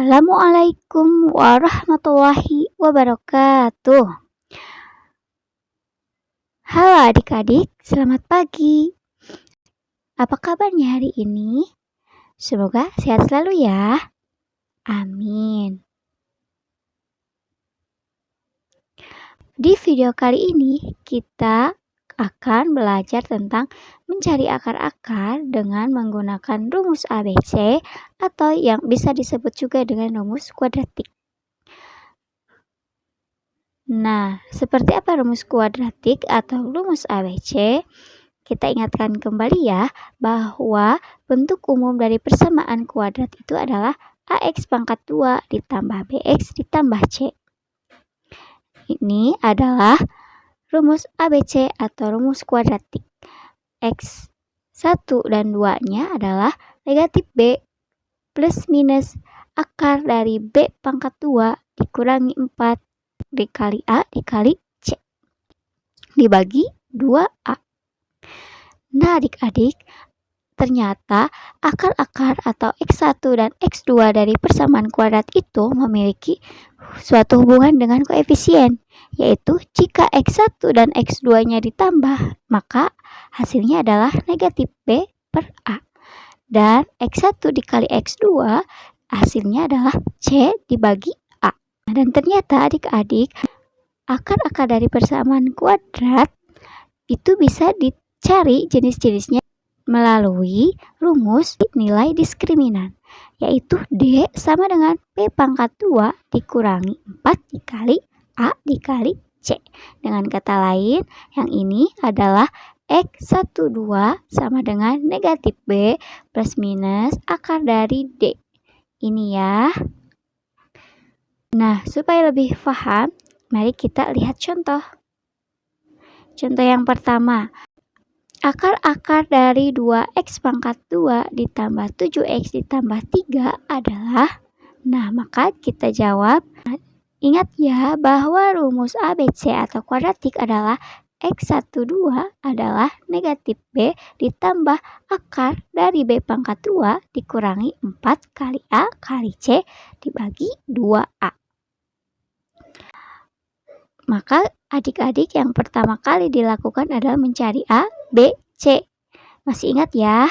Assalamualaikum warahmatullahi wabarakatuh. Halo adik-adik, selamat pagi. Apa kabarnya hari ini? Semoga sehat selalu ya. Amin. Di video kali ini kita akan belajar tentang mencari akar-akar dengan menggunakan rumus ABC atau yang bisa disebut juga dengan rumus kuadratik. Nah, seperti apa rumus kuadratik atau rumus ABC? Kita ingatkan kembali ya bahwa bentuk umum dari persamaan kuadrat itu adalah AX pangkat 2 ditambah BX ditambah C. Ini adalah rumus ABC atau rumus kuadratik. X 1 dan 2-nya adalah negatif B plus minus akar dari B pangkat 2 dikurangi 4 dikali A dikali C dibagi 2A. Nah adik-adik, ternyata akar-akar atau X1 dan X2 dari persamaan kuadrat itu memiliki suatu hubungan dengan koefisien, yaitu jika X1 dan X2-nya ditambah, maka hasilnya adalah negatif B per A. Dan X1 dikali X2 hasilnya adalah C dibagi A. Dan ternyata adik-adik, akar-akar dari persamaan kuadrat itu bisa dicari jenis-jenisnya melalui rumus nilai diskriminan, yaitu D sama dengan P pangkat 2 dikurangi 4 dikali A dikali C. Dengan kata lain, yang ini adalah X12 sama dengan negatif B plus minus akar dari D. Ini ya. Nah, supaya lebih paham, mari kita lihat contoh. Contoh yang pertama, akar-akar dari 2x pangkat 2 ditambah 7x ditambah 3 adalah, nah maka kita jawab, ingat ya bahwa rumus ABC atau kuadratik adalah X12 adalah negatif B ditambah akar dari B pangkat 2 dikurangi 4 kali A kali C dibagi 2A. Maka adik-adik yang pertama kali dilakukan adalah mencari A, B, C. Masih ingat ya?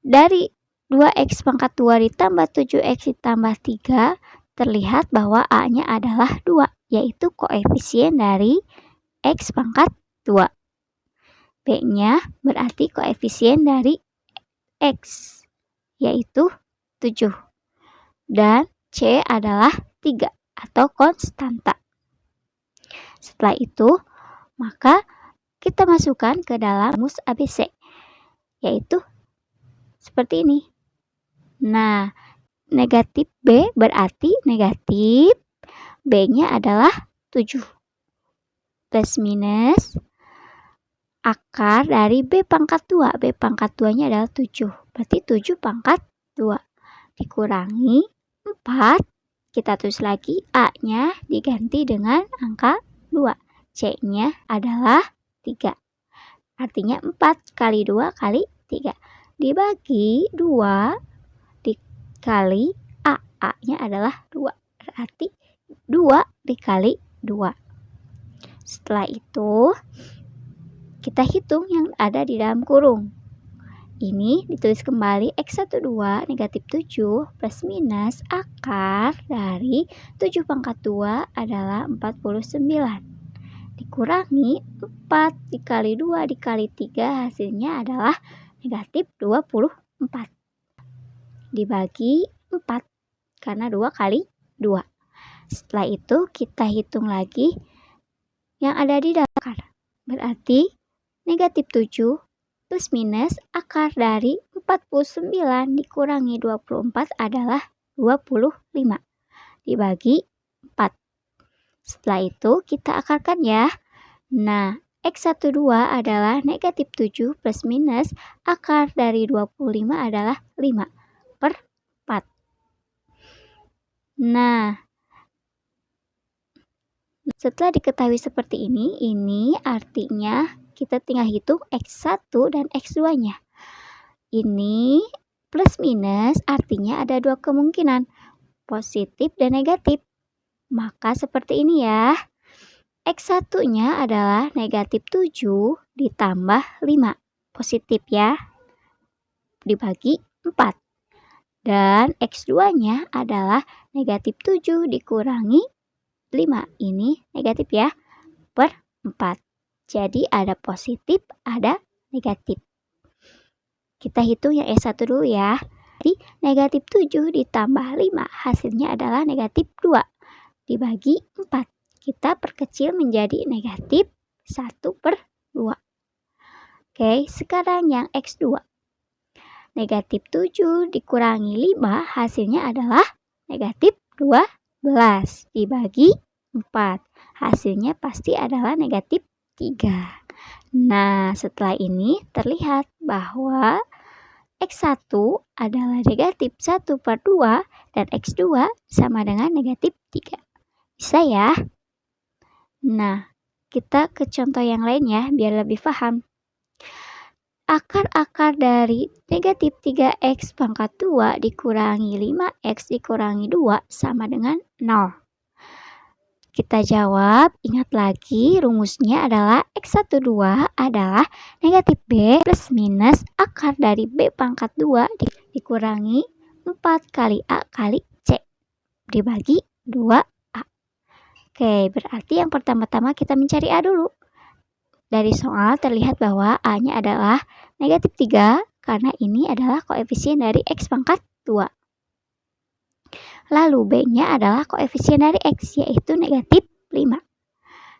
Dari 2x pangkat 2 ditambah 7x ditambah 3, terlihat bahwa A-nya adalah 2, yaitu koefisien dari x pangkat 2. B-nya berarti koefisien dari x, yaitu 7. Dan C adalah 3 atau konstanta. Setelah itu, maka kita masukkan ke dalam rumus ABC, yaitu seperti ini. Nah, negatif B berarti negatif B-nya adalah 7. Plus minus akar dari B pangkat 2. B pangkat 2-nya adalah 7. Berarti 7 pangkat 2. Dikurangi 4. Kita tulis lagi A-nya diganti dengan angka 2. C-nya adalah 3. Artinya 4 kali 2 kali 3. Dibagi 2 dikali A. A-nya adalah 2. Berarti 2 dikali 2. Setelah itu, kita hitung yang ada di dalam kurung. Ini ditulis kembali X12 negatif 7 plus minus akar dari 7 pangkat 2 adalah 49. Dikurangi 4 dikali 2 dikali 3 hasilnya adalah negatif 24. Dibagi 4 karena 2 kali 2. Setelah itu kita hitung lagi yang ada di dalam akar. Berarti negatif 7 plus minus akar dari 49 dikurangi 24 adalah 25. Dibagi 4. Setelah itu kita akarkan ya. Nah, X12 adalah negatif 7 plus minus akar dari 25 adalah 5 per 4. Nah, setelah diketahui seperti ini artinya kita tinggal hitung X1 dan X2-nya. Ini plus minus artinya ada dua kemungkinan. positif dan negatif. Maka seperti ini ya. X1-nya adalah negatif 7 ditambah 5. Positif ya. Dibagi 4. Dan X2-nya adalah negatif 7 dikurangi 5. Ini negatif ya. Per 4. Jadi ada positif, ada negatif. Kita hitung yang S1 dulu ya. Jadi negatif 7 ditambah 5 hasilnya adalah negatif 2 dibagi 4. Kita perkecil menjadi negatif 1/2. Oke, sekarang yang X2. Negatif 7 dikurangi 5 hasilnya adalah negatif 12 dibagi 4. Hasilnya pasti adalah negatif 3. Nah, setelah ini terlihat bahwa X1 adalah negatif 1/2 dan X2 sama dengan negatif 3. Bisa ya? Nah, kita ke contoh yang lain ya, biar lebih paham. Akar-akar dari negatif 3x pangkat 2 dikurangi 5x dikurangi 2 sama dengan 0. Kita jawab, ingat lagi rumusnya adalah X12 adalah negatif B plus minus akar dari B pangkat 2 dikurangi 4 kali A kali C dibagi 2A. Oke, berarti yang pertama-tama kita mencari A dulu. Dari soal terlihat bahwa A-nya adalah negatif 3 karena ini adalah koefisien dari X pangkat 2. Lalu B-nya adalah koefisien dari X yaitu negatif 5.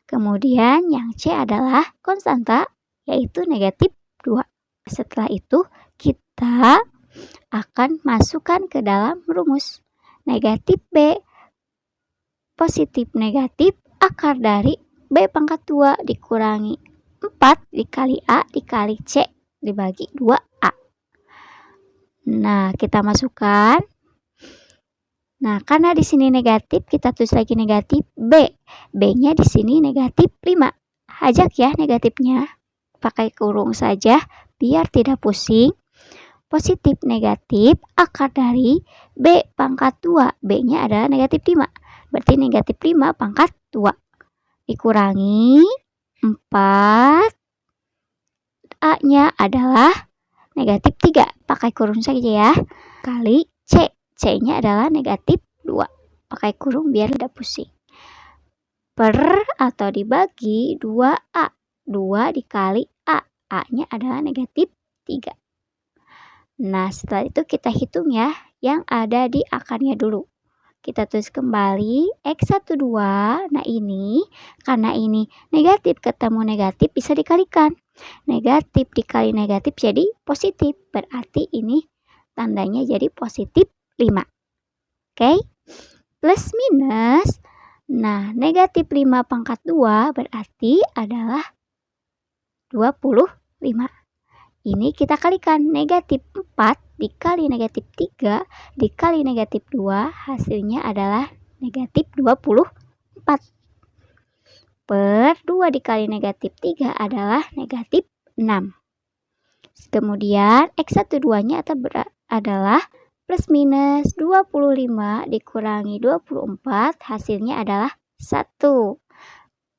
Kemudian yang C adalah konstanta yaitu negatif 2. Setelah itu kita akan masukkan ke dalam rumus. Negatif B positif negatif akar dari B pangkat 2 dikurangi 4 dikali A dikali C dibagi 2A. Nah, kita masukkan. Nah, karena di sini negatif, kita tulis lagi negatif B. B-nya di sini negatif 5. Ajak ya negatifnya. Pakai kurung saja biar tidak pusing. Positif negatif akar dari B pangkat 2. B-nya adalah negatif 5. Berarti negatif 5 pangkat 2. Dikurangi 4. A-nya adalah negatif 3. Pakai kurung saja ya. Kali C. C-nya adalah negatif 2. Pakai kurung biar tidak pusing. Per atau dibagi 2A. 2 dikali A. A-nya adalah negatif 3. Nah, setelah itu kita hitung ya yang ada di akarnya dulu. Kita tulis kembali X12. Nah, ini karena ini negatif ketemu negatif bisa dikalikan. Negatif dikali negatif jadi positif. Berarti ini tandanya jadi positif 5. Oke? Plus minus. Nah, negatif 5 pangkat 2 berarti adalah 25. Ini kita kalikan negatif 4 dikali negatif 3 dikali negatif 2 hasilnya adalah negatif 24. Per 2 dikali negatif 3 adalah negatif 6. Kemudian X12-nya adalah plus minus 25 dikurangi 24 hasilnya adalah 1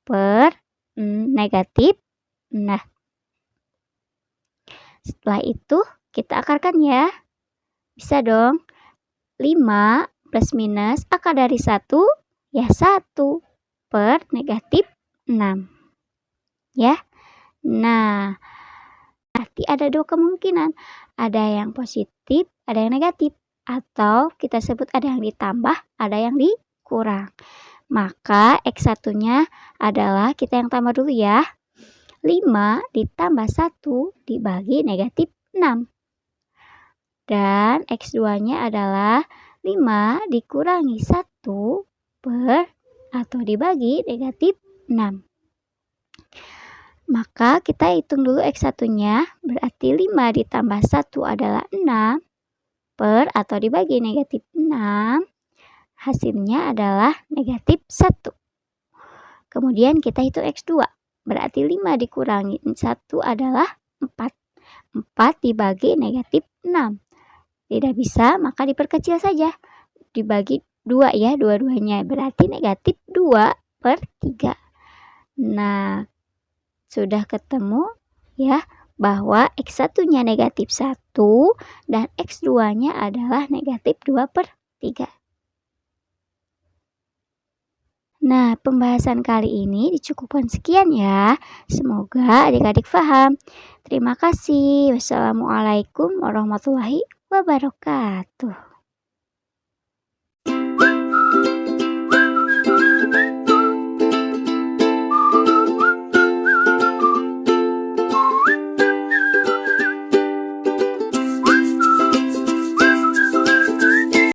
per negatif. Nah, setelah itu kita akarkan ya. Bisa dong. 5 plus minus akar dari 1 ya 1 per negatif 6. Ya. Nah, berarti ada dua kemungkinan. Ada yang positif, ada yang negatif. Atau kita sebut ada yang ditambah, ada yang dikurang. Maka X1-nya adalah kita yang tambah dulu ya. 5 ditambah 1 dibagi negatif 6. Dan X2-nya adalah 5 dikurangi 1 per atau dibagi negatif 6. Maka kita hitung dulu X1-nya, berarti 5 ditambah 1 adalah 6 per atau dibagi negatif 6. Hasilnya adalah negatif 1. Kemudian kita hitung X2. Berarti 5 dikurangi 1 adalah 4. 4 dibagi negatif 6. Tidak bisa, maka diperkecil saja. Dibagi 2 ya, dua-duanya. Berarti negatif 2/3. Nah, sudah ketemu ya bahwa X1-nya negatif 1 dan X2-nya adalah negatif 2/3. Nah, pembahasan kali ini dicukupkan sekian ya. Semoga adik-adik paham. Terima kasih. Wassalamualaikum warahmatullahi wabarakatuh.